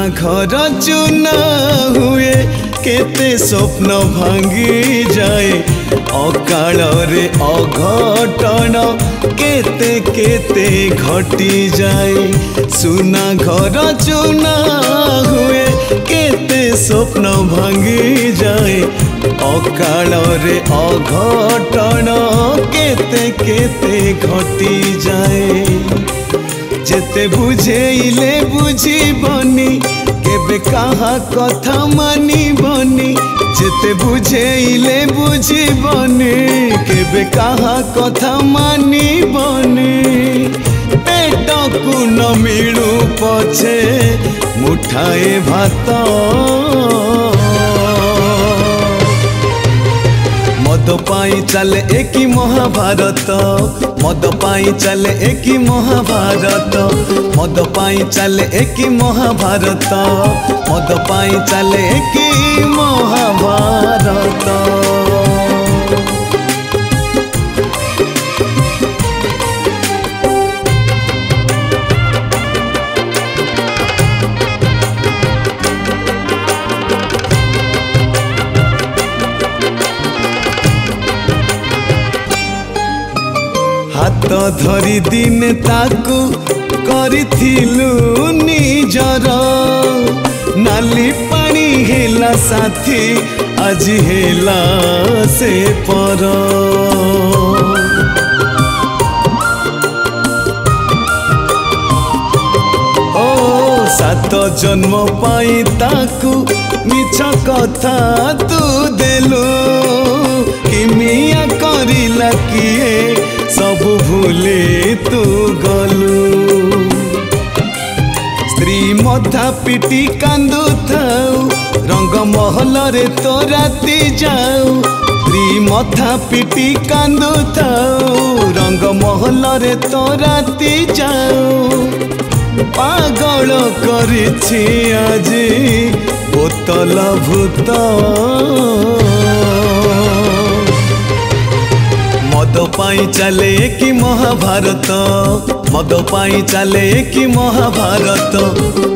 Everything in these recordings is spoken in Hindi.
घर चुना हुए केते स्वप्न भांगी जाए अकाल रे अघटन केते केते घटी जाए सुना घर चुना हुए केते स्वप्न भांगी जाए अकाल रे अघटन केते केते घटी जाए जेते बुझेइले बुझीबनी केबे कहा कथा मानिबनी जेते बुझेइले बुझीबनी केबे कहा कथा मानिबनी पेट को न मिलू पछे मुठाए भात मद पाई चले एक महाभारत मद पाई चले एक महाभारत मद पाई चले एक महाभारत मद पाई चले एक महाभारत। हाथ धरी दिन ताकू करिथिलु निजर नाली पानी हेला साथी आज हेला से पर ओ सात जन्म पाई ताकू मिछ कथा तू देलु किमिया करिला किए सब भूले तू गलु स्त्री मथा पिटी कांदु थाऊ रंग महल रे तो राती जाऊ स्त्री मथा पिटी कांदु थाऊ रंग महल रे तो राती जाऊ पागल करिछि आजी बोतल भूत मद पाई चले कि महाभारत मद पाई चले कि महाभारत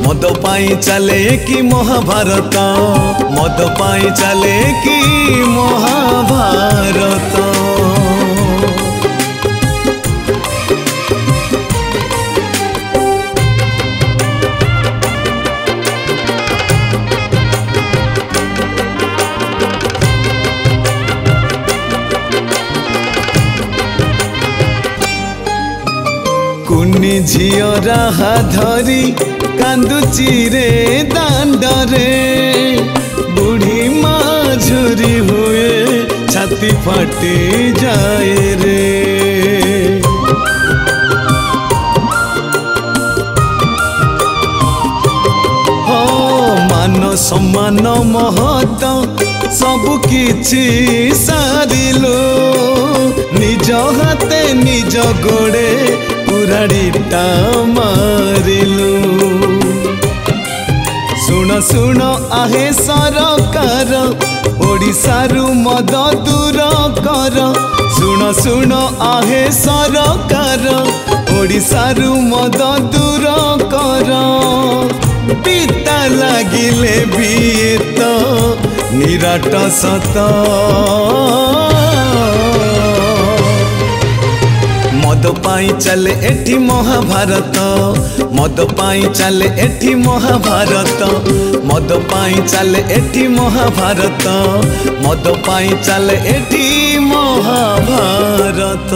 मद पाई चले कि महाभारत मद पाई चले कि महाभारत। कुनी झियो राहा धरी कांदुची रे दांडरे बुढ़ी माझुरी हुए छाती फाटी जाए रे हो मान सम्मान महत सबु किछि सारिलो निज हाथे निज गोड़े पुराड़ीटा मारिलु सुन सुन आहे सरकार ओडिशारू मद दूर कर सुन सुन आहे सरकार ओडिशारू मद दूर कर पिता लागिले भी तो निराट सत मद पाई चले एठी महाभारत मद पाई चले एठी महाभारत मद पाई चले एठी महाभारत मद पाई चले एठी महाभारत।